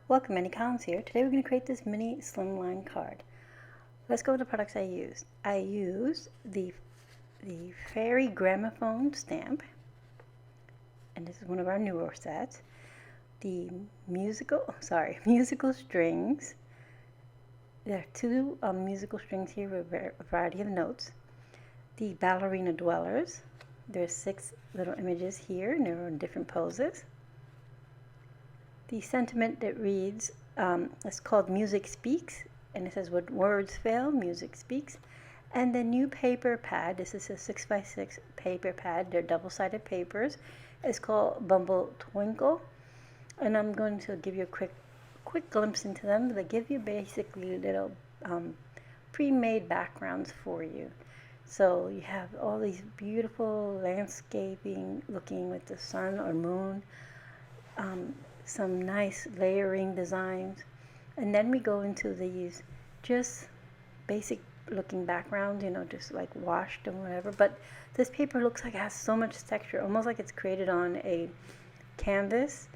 Welcome, Mini Collins here. Today we're going to create this mini Slimline card. Let's go with the products I used. I used the Fairy Gramophone stamp, and this is one of our newer sets. The musical strings. There are two musical strings here with a variety of notes. The Ballerina dwellers. There's 6 little images here, and they're in different poses. The sentiment that reads, it's called Music Speaks, and it says, when words fail, music speaks. And the new paper pad, this is a 6x6 paper pad, they're double-sided papers. It's called Bumble, Twinkle, and I'm going to give you a quick glimpse into them. They give you basically little pre-made backgrounds for you. So you have all these beautiful landscaping looking with the sun or moon. Some nice layering designs, and then we go into these just basic looking backgrounds, just like washed and whatever, but this paper looks like it has so much texture, almost like it's created on a canvas.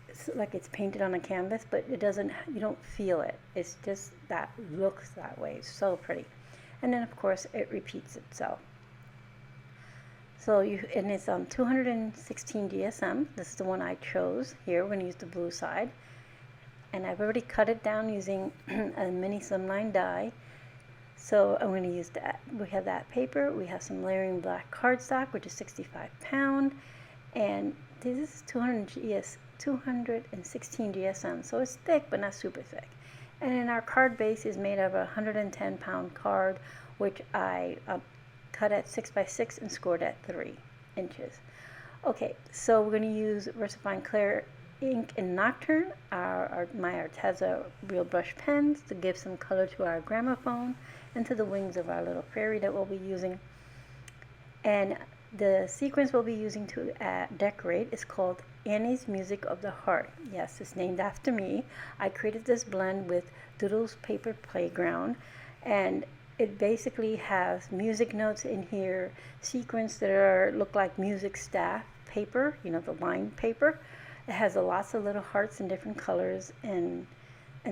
It's like it's painted on a canvas, but you don't feel it. It's just that looks that way. It's so pretty. And then of course it repeats itself. So it's 216 GSM. This is the one I chose here. We're going to use the blue side. And I've already cut it down using a mini Slimline die. So I'm going to use that. We have that paper. We have some layering black cardstock, which is 65 pound. And this is 216 GSM. So it's thick, but not super thick. And then our card base is made of a 110 pound card, which I cut at 6x6 and scored at 3 inches. Okay, so we're going to use VersaFine Clair ink and Nocturne, my Arteza real brush pens to give some color to our gramophone and to the wings of our little fairy that we'll be using. And the sequence we'll be using to decorate is called Annie's Music of the Heart. Yes, it's named after me. I created this blend with Doodles Paper Playground, and it basically has music notes in here, sequins that look like music staff paper, the lined paper. It has lots of little hearts in different colors and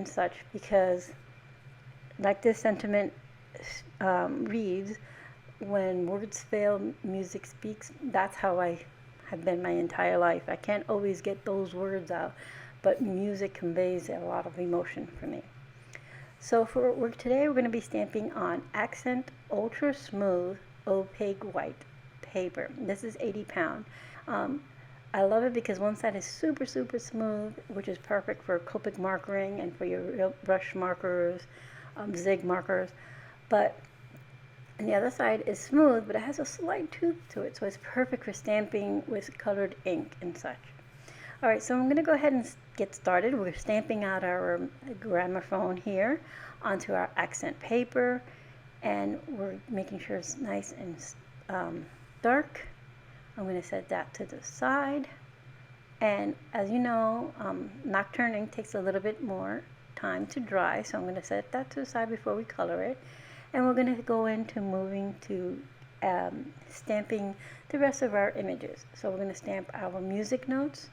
such, because like this sentiment reads, when words fail, music speaks. That's how I have been my entire life. I can't always get those words out, but music conveys a lot of emotion for me. So for work today, we're going to be stamping on Accent Ultra Smooth Opaque White paper. This is 80 pound. I love it because one side is super, super smooth, which is perfect for Copic markering and for your real brush markers, zig markers. But the other side is smooth, but it has a slight tooth to it, so it's perfect for stamping with colored ink and such. All right, so I'm going to go ahead and get started. We're stamping out our gramophone here onto our accent paper, and we're making sure it's nice and dark. I'm going to set that to the side. And as you know, Nocturne ink takes a little bit more time to dry, so I'm going to set that to the side before we color it. And we're going to go into moving to stamping the rest of our images. So we're going to stamp our music notes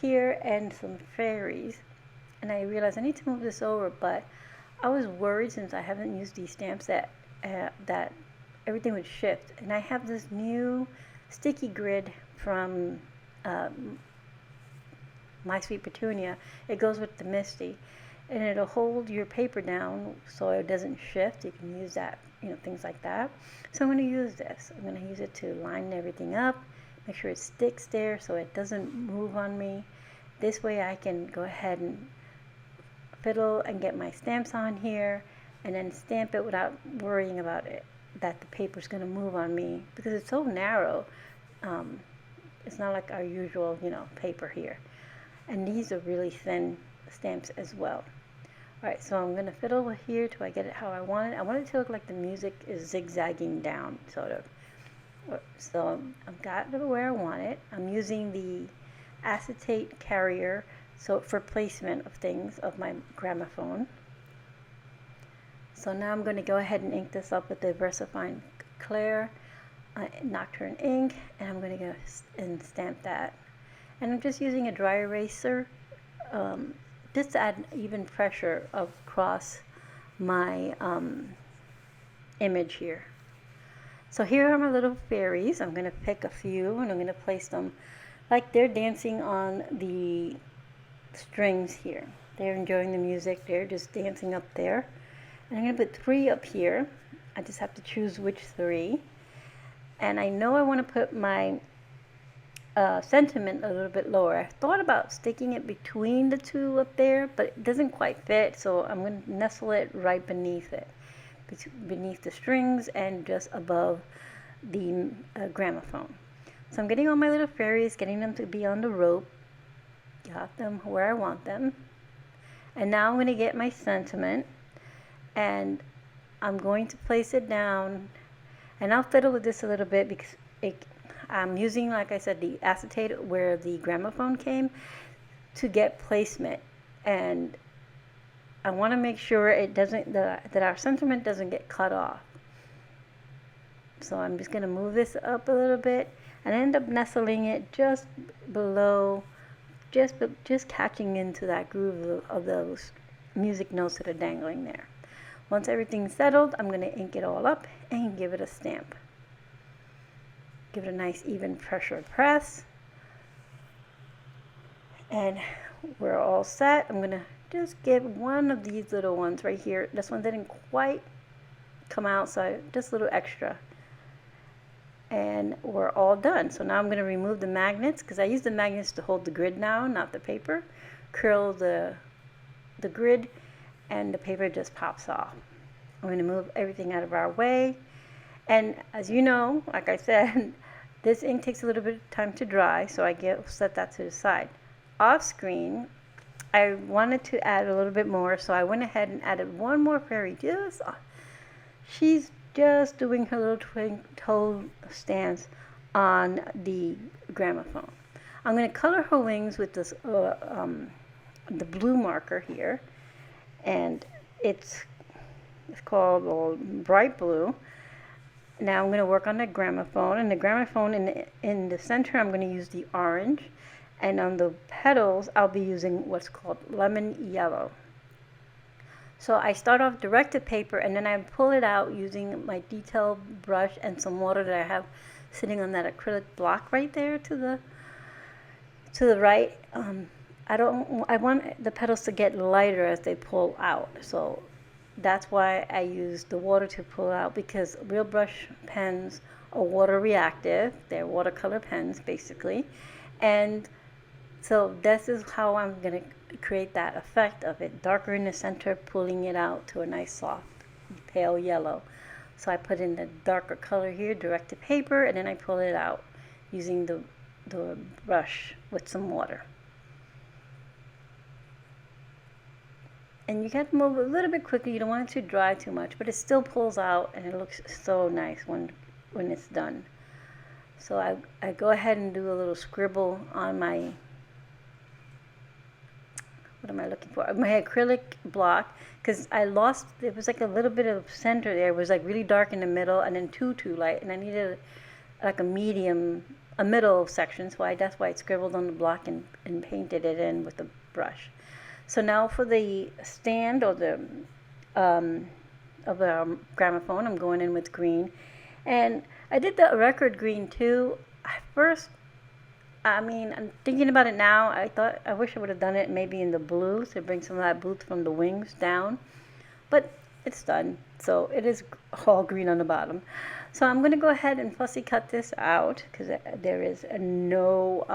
here and some fairies. And I realized I need to move this over, but I was worried, since I haven't used these stamps, that everything would shift. And I have this new sticky grid from My Sweet Petunia. It goes with the Misty, and it'll hold your paper down so it doesn't shift. You can use that, things like that. So I'm going to use this. I'm going to use it to line everything up, make sure it sticks there so it doesn't move on me. This way I can go ahead and fiddle and get my stamps on here, and then stamp it without worrying about it, that the paper's going to move on me, because it's so narrow. It's not like our usual, paper here. And these are really thin stamps as well. Alright, so I'm going to fiddle here till I get it how I want it. I want it to look like the music is zigzagging down, sort of. So I've got it where I want it. I'm using the acetate carrier for placement of things of my gramophone. So now I'm going to go ahead and ink this up with the VersaFine Clair Nocturne ink, and I'm going to go and stamp that. And I'm just using a dry eraser just to add even pressure across my image here. So here are my little fairies. I'm going to pick a few and I'm going to place them like they're dancing on the strings here. They're enjoying the music. They're just dancing up there. And I'm going to put 3 up here. I just have to choose which 3. And I know I want to put my sentiment a little bit lower. I thought about sticking it between the 2 up there, but it doesn't quite fit, so I'm going to nestle it right beneath it, beneath the strings and just above the gramophone. So I'm getting all my little fairies, getting them to be on the rope, got them where I want them. And now I'm going to get my sentiment and I'm going to place it down, and I'll fiddle with this a little bit because I'm using, like I said, the acetate where the gramophone came to get placement, and I want to make sure it doesn't that our sentiment doesn't get cut off. So I'm just going to move this up a little bit and end up nestling it just below, just catching into that groove of those music notes that are dangling there. Once everything's settled, I'm going to ink it all up and give it a stamp. Give it a nice even pressure press. And we're all set. I'm going to just give one of these little ones right here. This one didn't quite come out, so just a little extra. And we're all done. So now I'm going to remove the magnets because I use the magnets to hold the grid now, not the paper. Curl the grid and the paper just pops off. I'm going to move everything out of our way. And as you know, like I said, this ink takes a little bit of time to dry, so I set that to the side. Off screen, I wanted to add a little bit more, so I went ahead and added one more fairy. She's just doing her little toe stance on the gramophone. I'm going to color her wings with this the blue marker here, and it's called bright blue. Now I'm going to work on the gramophone, and the gramophone in the center I'm going to use the orange, and on the petals I'll be using what's called lemon yellow. So I start off direct to paper, and then I pull it out using my detail brush and some water that I have sitting on that acrylic block right there to the right. I want the petals to get lighter as they pull out, so that's why I use the water to pull out, because real brush pens are water reactive. They're watercolor pens basically, and so this is how I'm going to create that effect of it darker in the center, pulling it out to a nice soft pale yellow. So I put in the darker color here direct to paper, and then I pull it out using the brush with some water. And you got to move a little bit quickly. You don't want it to dry too much, but it still pulls out and it looks so nice when it's done. So I go ahead and do a little scribble on my, what am I looking for? My acrylic block, because I lost, it was like a little bit of center there. It was like really dark in the middle and then too light, and I needed like a middle section, so that's why I scribbled on the block and painted it in with the brush. So now for the stand or the of the gramophone, I'm going in with green, and I did the record green too. At first, I mean, I'm thinking about it now. I wish I would have done it maybe in the blue to bring some of that blue from the wings down, but it's done. So it is all green on the bottom. So I'm going to go ahead and fussy cut this out because there is no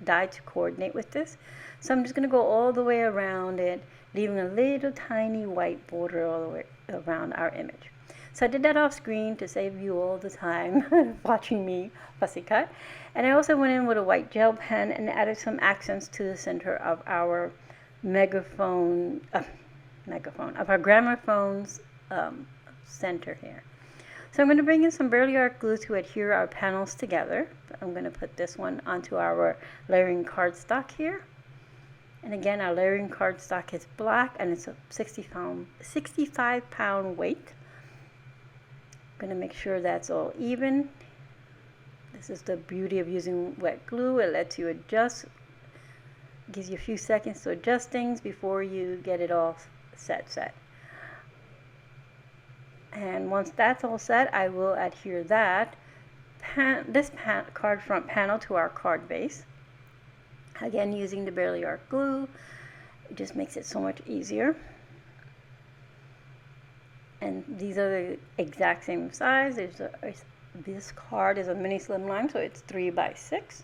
die to coordinate with this. So I'm just going to go all the way around it, leaving a little tiny white border all the way around our image. So I did that off screen to save you all the time watching me fussy cut. And I also went in with a white gel pen and added some accents to the center of our of our gramophone's center here. So I'm going to bring in some Burley Art glue to adhere our panels together. I'm going to put this one onto our layering cardstock here. And again, our layering cardstock is black and it's a 65 pound weight. I'm going to make sure that's all even. This is the beauty of using wet glue. It lets you adjust gives you a few seconds to adjust things before you get it all set. And once that's all set, I will adhere this card front panel to our card base. Again, using the Barely Art glue, it just makes it so much easier. And these are the exact same size. This card is a mini slimline, so it's 3x6.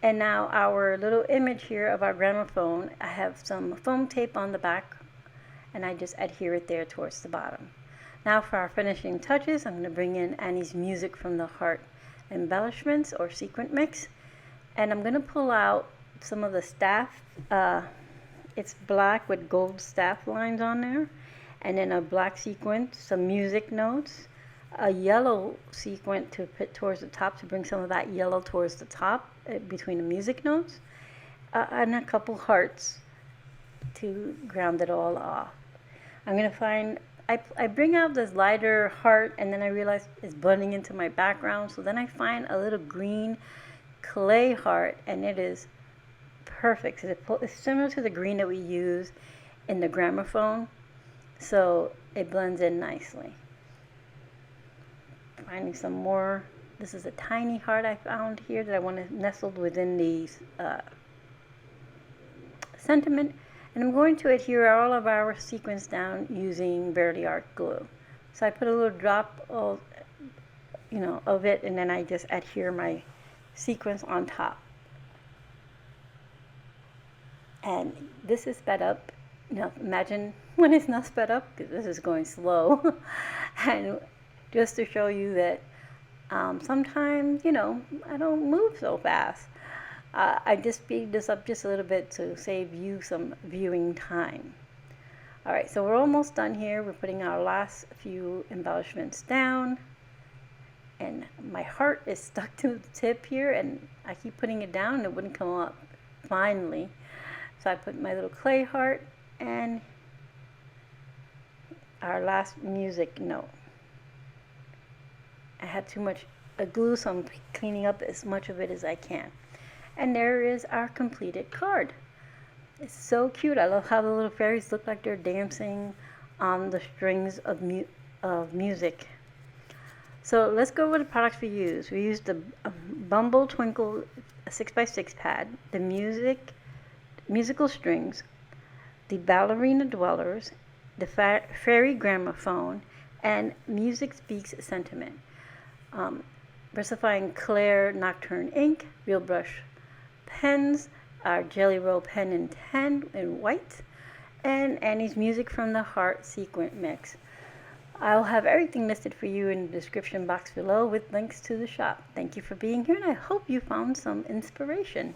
And now our little image here of our gramophone, I have some foam tape on the back, and I just adhere it there towards the bottom. Now for our finishing touches, I'm going to bring in Annie's Music from the Heart embellishments or sequin mix, and I'm going to pull out some of the staff. It's black with gold staff lines on there, and then a black sequin, some music notes, a yellow sequin to put towards the top to bring some of that yellow towards the top between the music notes, and a couple hearts to ground it all off. I'm going to find, I bring out this lighter heart, and then I realize it's blending into my background, so then I find a little green clay heart, and it is perfect. It's similar to the green that we use in the gramophone, so it blends in nicely. Finding some more. This is a tiny heart I found here that I want to nestle within the sentiment, and I'm going to adhere all of our sequins down using Barely Art glue. So I put a little drop of it, and then I just adhere my sequins on top. And this is sped up. Now imagine when it's not sped up, because this is going slow. And just to show you that sometimes, I don't move so fast. I just speed this up just a little bit to save you some viewing time. All right, so we're almost done here. We're putting our last few embellishments down. And my heart is stuck to the tip here, and I keep putting it down and it wouldn't come up finally. So I put my little clay heart and our last music note. I had too much glue, so I'm cleaning up as much of it as I can. And there is our completed card. It's so cute. I love how the little fairies look like they're dancing on the strings of music. So let's go over the products we used. We used the Bumble Twinkle 6x6 pad, the musical strings, the Ballerina dwellers, the fairy gramophone, and Music Speaks Sentiment. VersaFine Clair Nocturne ink, Real Brush pens, our Jelly Roll pen in 10 in white, and Annie's Music from the Heart sequin mix. I'll have everything listed for you in the description box below with links to the shop. Thank you for being here, and I hope you found some inspiration.